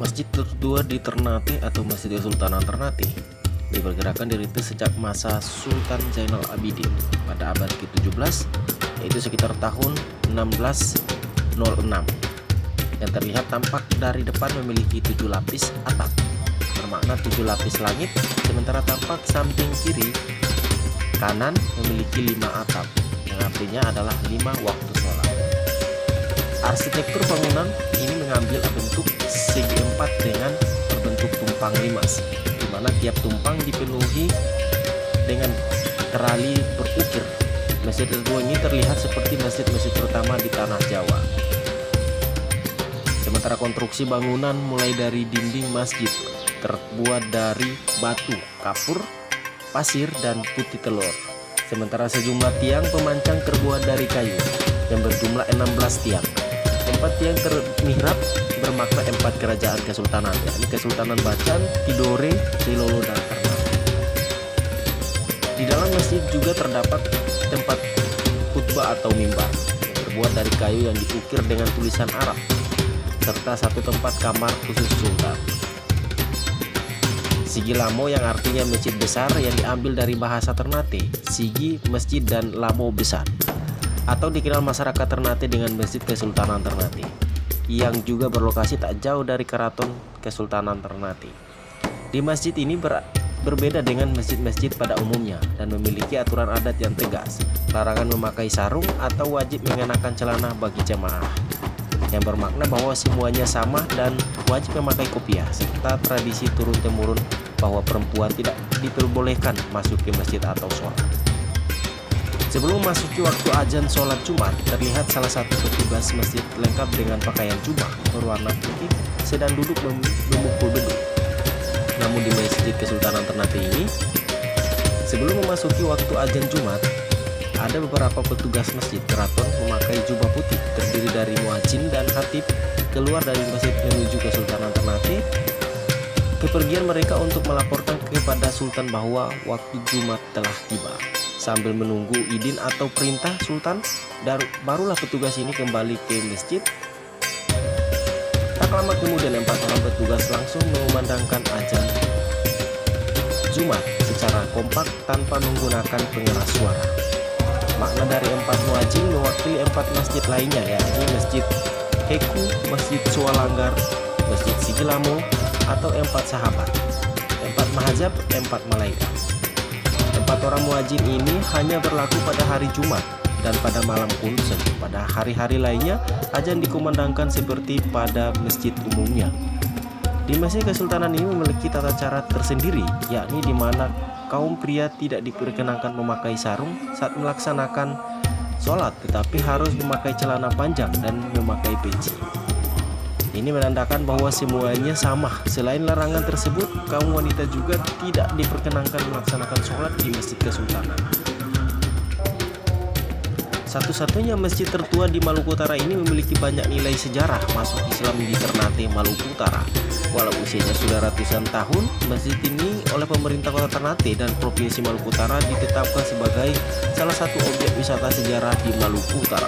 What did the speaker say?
Masjid tertua di Ternate atau Masjid Kesultanan Ternate diperkirakan dirintis sejak masa Sultan Zainal Abidin pada abad ke-17, yaitu sekitar tahun 1606. Yang terlihat tampak dari depan memiliki 7 lapis atap, bermakna 7 lapis langit, sementara tampak samping kiri kanan memiliki 5 atap, yang artinya adalah 5 waktu sholat. Arsitektur bangunan ini mengambil bentuk segi empat dengan berbentuk tumpang limas, di mana tiap tumpang dipenuhi dengan terali berukir. Masjid tertua ini terlihat seperti masjid-masjid pertama di tanah Jawa. Sementara konstruksi bangunan mulai dari dinding masjid terbuat dari batu, kapur, pasir, dan putih telur. Sementara sejumlah tiang pemancang terbuat dari kayu yang berjumlah 16 tiang. 4 tiang termihrab bermakna 4 kerajaan kesultanan, yakni Kesultanan Bacan, Tidore, Silolo, dan Ternate. Di dalam masjid juga terdapat tempat khutbah atau mimbar yang terbuat dari kayu yang diukir dengan tulisan Arab, serta satu tempat kamar khusus sultan. Sigi Lamo yang artinya masjid besar yang diambil dari bahasa Ternate, Sigi masjid dan Lamo besar, atau dikenal masyarakat Ternate dengan Masjid Kesultanan Ternate, yang juga berlokasi tak jauh dari Keraton Kesultanan Ternate. Di masjid ini berbeda dengan masjid-masjid pada umumnya dan memiliki aturan adat yang tegas, larangan memakai sarung atau wajib mengenakan celana bagi jemaah, yang bermakna bahwa semuanya sama dan wajib memakai kopiah, serta tradisi turun-temurun bahwa perempuan tidak diperbolehkan masuk ke masjid atau sholat. Sebelum masuki waktu azan sholat Jumat, terlihat salah satu petugas masjid lengkap dengan pakaian jubah berwarna putih sedang duduk memukul beduk. Namun di Masjid Kesultanan Ternate ini, sebelum memasuki waktu azan Jumat, ada beberapa petugas masjid keraton memakai jubah putih terdiri dari muadzin dan khatib keluar dari masjid menuju Kesultanan Ternate. Kepergian mereka untuk melaporkan kepada Sultan bahwa waktu Jumat telah tiba. Sambil menunggu idin atau perintah Sultan, dan barulah petugas ini kembali ke masjid. Tak lama kemudian 4 orang petugas langsung mengumandangkan azan Jumat secara kompak tanpa menggunakan pengeras suara. Makna dari 4 muadzin mewakili 4 masjid lainnya, yakni Masjid Heku, Masjid Sualanggar, Masjid Sigi Lamo, atau 4 sahabat, 4 mahazab, 4 malaikat. 4 orang muadzin ini hanya berlaku pada hari Jumat dan pada malam pun. Pada hari-hari lainnya azan dikumandangkan seperti pada masjid umumnya. Di Masjid Kesultanan ini memiliki tata cara tersendiri, yakni di mana kaum pria tidak diperkenankan memakai sarung saat melaksanakan sholat, tetapi harus memakai celana panjang dan memakai peci. Ini menandakan bahwa semuanya sama. Selain larangan tersebut, kaum wanita juga tidak diperkenankan melaksanakan sholat di Masjid Kesultanan. Satu-satunya masjid tertua di Maluku Utara ini memiliki banyak nilai sejarah masuk Islam di Ternate, Maluku Utara. Walau usianya sudah ratusan tahun, masjid ini oleh pemerintah Kota Ternate dan Provinsi Maluku Utara ditetapkan sebagai salah satu objek wisata sejarah di Maluku Utara.